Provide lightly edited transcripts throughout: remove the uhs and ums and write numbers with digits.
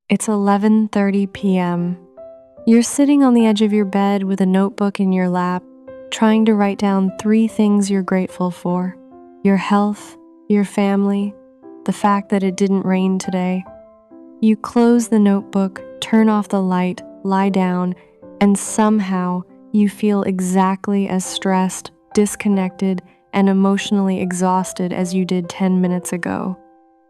It's 11:30 p.m. You're sitting on the edge of your bed with a notebook in your lap, trying to write down 3 things you're grateful for: your health, your family, the fact that it didn't rain today. You close the notebook, turn off the light, lie down, and somehow you feel exactly as stressed, disconnected, and emotionally exhausted as you did 10 minutes ago.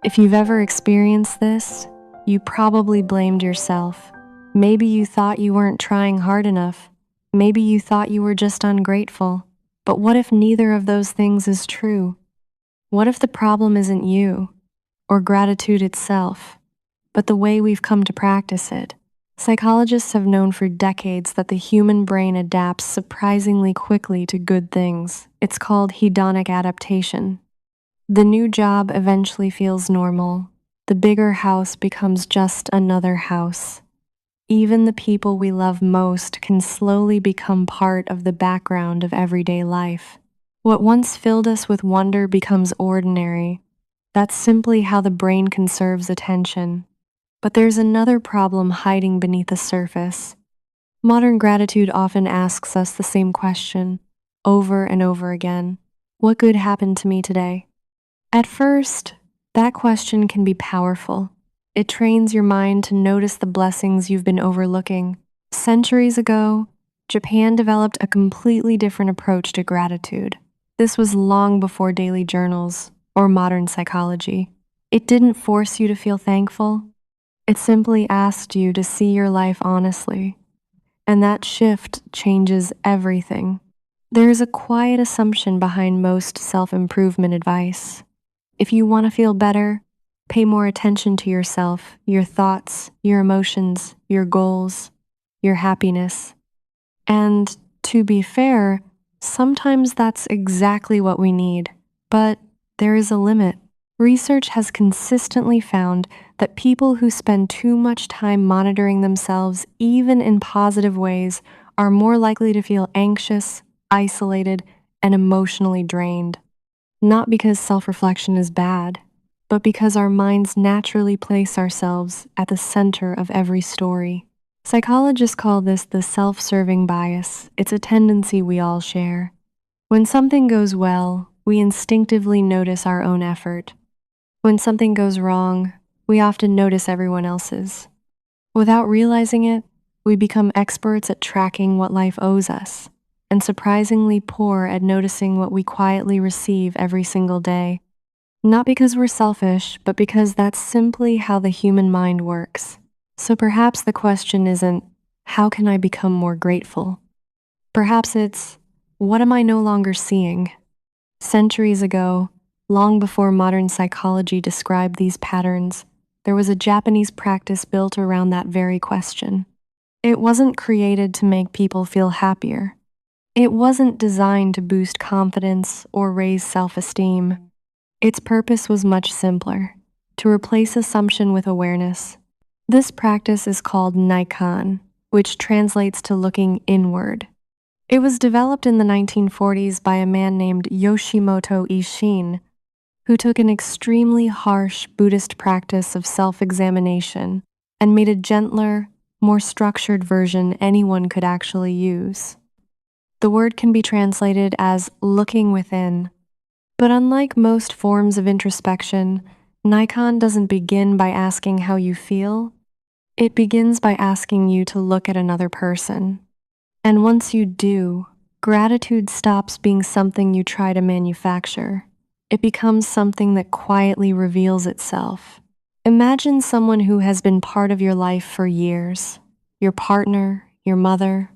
If you've ever experienced this, you probably blamed yourself. Maybe you thought you weren't trying hard enough. Maybe you thought you were just ungrateful. But what if neither of those things is true? What if the problem isn't you, or gratitude itself, but the way we've come to practice it? Psychologists have known for decades that the human brain adapts surprisingly quickly to good things. It's called hedonic adaptation. The new job eventually feels normal. The bigger house becomes just another house. Even the people we love most can slowly become part of the background of everyday life. What once filled us with wonder becomes ordinary. That's simply how the brain conserves attention. But there's another problem hiding beneath the surface. Modern gratitude often asks us the same question, over and over again. What good happened to me today? At first, that question can be powerful. It trains your mind to notice the blessings you've been overlooking. Centuries ago, Japan developed a completely different approach to gratitude. This was long before daily journals or modern psychology. It didn't force you to feel thankful. It simply asked you to see your life honestly. And that shift changes everything. There is a quiet assumption behind most self-improvement advice. If you want to feel better, pay more attention to yourself, your thoughts, your emotions, your goals, your happiness. And to be fair, sometimes that's exactly what we need, but there is a limit. Research has consistently found that people who spend too much time monitoring themselves, even in positive ways, are more likely to feel anxious, isolated, and emotionally drained. Not because self-reflection is bad, but because our minds naturally place ourselves at the center of every story. Psychologists call this the self-serving bias. It's a tendency we all share. When something goes well, we instinctively notice our own effort. When something goes wrong, we often notice everyone else's. Without realizing it, we become experts at tracking what life owes us, and surprisingly poor at noticing what we quietly receive every single day. Not because we're selfish, but because that's simply how the human mind works. So perhaps the question isn't, how can I become more grateful? Perhaps it's, what am I no longer seeing? Centuries ago, long before modern psychology described these patterns, there was a Japanese practice built around that very question. It wasn't created to make people feel happier. It wasn't designed to boost confidence or raise self-esteem. Its purpose was much simpler: to replace assumption with awareness. This practice is called Naikan, which translates to looking inward. It was developed in the 1940s by a man named Yoshimoto Ishin, who took an extremely harsh Buddhist practice of self-examination and made a gentler, more structured version anyone could actually use. The word can be translated as looking within. But unlike most forms of introspection, Naikan doesn't begin by asking how you feel. It begins by asking you to look at another person. And once you do, gratitude stops being something you try to manufacture. It becomes something that quietly reveals itself. Imagine someone who has been part of your life for years: your partner, your mother,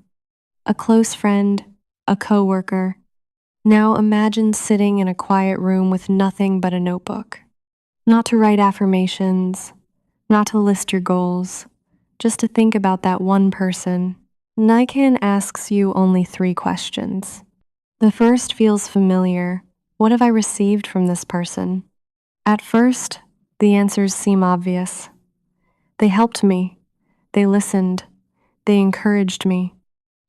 a close friend, a coworker. Now imagine sitting in a quiet room with nothing but a notebook. Not to write affirmations, not to list your goals, just to think about that one person. Naikan asks you only 3 questions. The first feels familiar. What have I received from this person? At first, the answers seem obvious. They helped me. They listened. They encouraged me.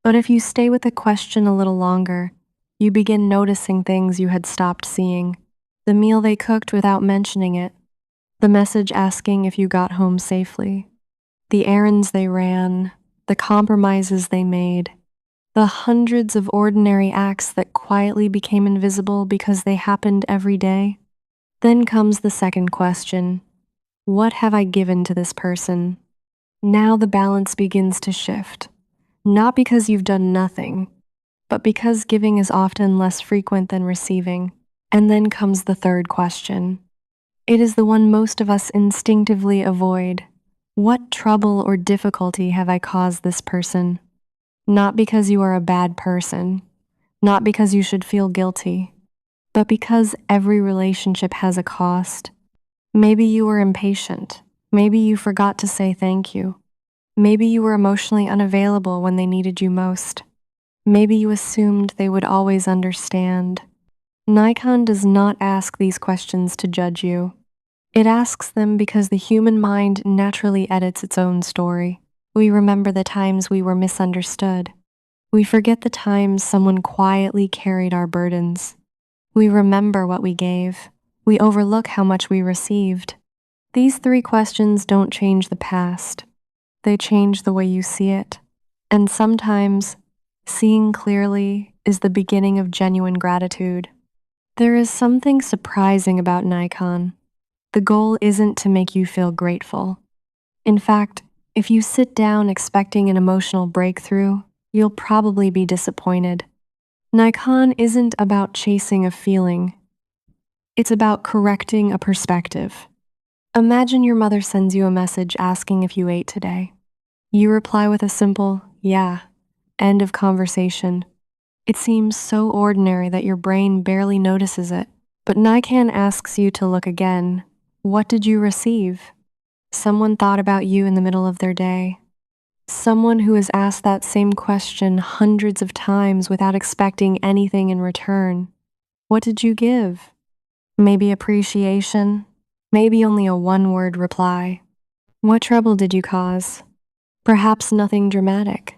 But if you stay with the question a little longer, you begin noticing things you had stopped seeing. The meal they cooked without mentioning it. The message asking if you got home safely. the errands they ran, the compromises they made, the hundreds of ordinary acts that quietly became invisible because they happened every day. Then comes the second question: what have I given to this person? Now the balance begins to shift, not because you've done nothing, but because giving is often less frequent than receiving. And then comes the third question. It is the one most of us instinctively avoid. What trouble or difficulty have I caused this person? Not because you are a bad person, not because you should feel guilty, but because every relationship has a cost. Maybe you were impatient. Maybe you forgot to say thank you. Maybe you were emotionally unavailable when they needed you most. Maybe you assumed they would always understand. Naikan does not ask these questions to judge you. It asks them because the human mind naturally edits its own story. We remember the times we were misunderstood. We forget the times someone quietly carried our burdens. We remember what we gave. We overlook how much we received. These three questions don't change the past. They change the way you see it. And sometimes, seeing clearly is the beginning of genuine gratitude. There is something surprising about Naikan. The goal isn't to make you feel grateful. In fact, if you sit down expecting an emotional breakthrough, you'll probably be disappointed. Naikan isn't about chasing a feeling. It's about correcting a perspective. Imagine your mother sends you a message asking if you ate today. You reply with a simple, yeah, end of conversation. It seems so ordinary that your brain barely notices it. But Naikan asks you to look again. What did you receive? Someone thought about you in the middle of their day. Someone who has asked that same question hundreds of times without expecting anything in return. What did you give? Maybe appreciation, maybe only a one-word reply. What trouble did you cause? Perhaps nothing dramatic,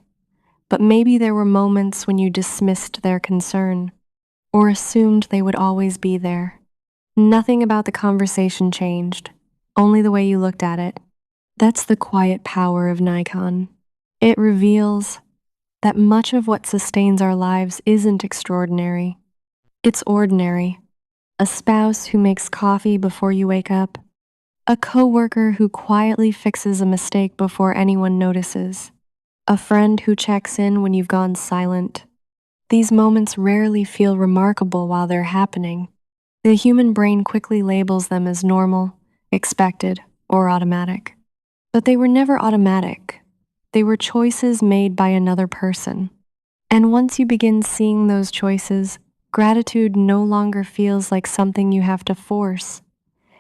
but maybe there were moments when you dismissed their concern or assumed they would always be there. Nothing about the conversation changed, only the way you looked at it. That's the quiet power of Naikan. It reveals that much of what sustains our lives isn't extraordinary. It's ordinary. A spouse who makes coffee before you wake up. A coworker who quietly fixes a mistake before anyone notices. A friend who checks in when you've gone silent. These moments rarely feel remarkable while they're happening. The human brain quickly labels them as normal, expected, or automatic. But they were never automatic. They were choices made by another person. And once you begin seeing those choices, gratitude no longer feels like something you have to force.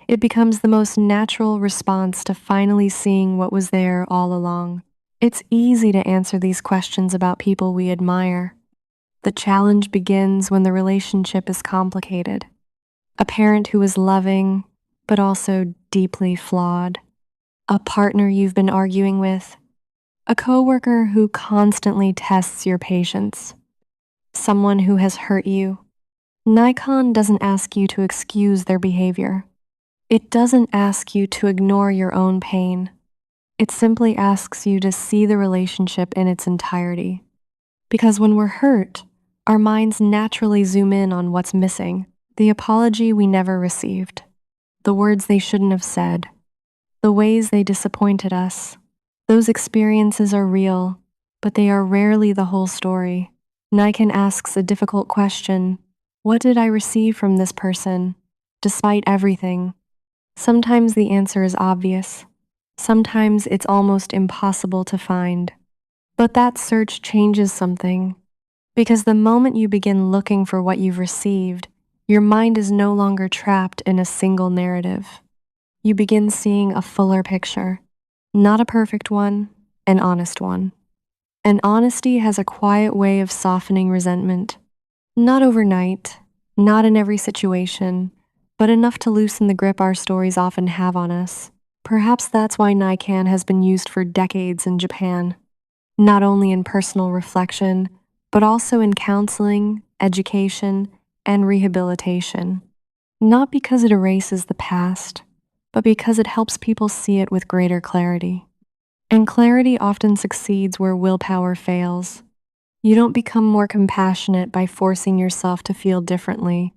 It becomes the most natural response to finally seeing what was there all along. It's easy to answer these questions about people we admire. The challenge begins when the relationship is complicated. A parent who is loving, but also deeply flawed. A partner you've been arguing with. A coworker who constantly tests your patience. Someone who has hurt you. Naikan doesn't ask you to excuse their behavior. It doesn't ask you to ignore your own pain. It simply asks you to see the relationship in its entirety. Because when we're hurt, our minds naturally zoom in on what's missing. The apology we never received. The words they shouldn't have said. The ways they disappointed us. Those experiences are real, but they are rarely the whole story. Naikan asks a difficult question. What did I receive from this person, despite everything? Sometimes the answer is obvious. Sometimes it's almost impossible to find. But that search changes something. Because the moment you begin looking for what you've received, your mind is no longer trapped in a single narrative. You begin seeing a fuller picture. Not a perfect one, an honest one. And honesty has a quiet way of softening resentment. Not overnight, not in every situation, but enough to loosen the grip our stories often have on us. Perhaps that's why Naikan has been used for decades in Japan, not only in personal reflection, but also in counseling, education, and rehabilitation. Not because it erases the past, but because it helps people see it with greater clarity. And clarity often succeeds where willpower fails. You don't become more compassionate by forcing yourself to feel differently.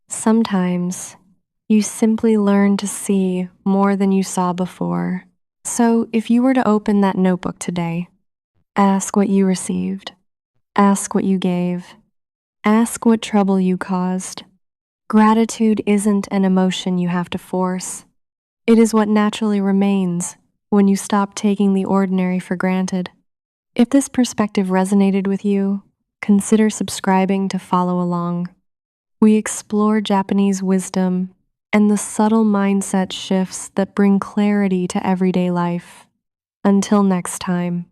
Sometimes you simply learn to see more than you saw before. So, if you were to open that notebook today, ask what you received, ask what you gave, ask what trouble you caused. Gratitude isn't an emotion you have to force. It is what naturally remains when you stop taking the ordinary for granted. If this perspective resonated with you, consider subscribing to follow along. We explore Japanese wisdom and the subtle mindset shifts that bring clarity to everyday life. Until next time.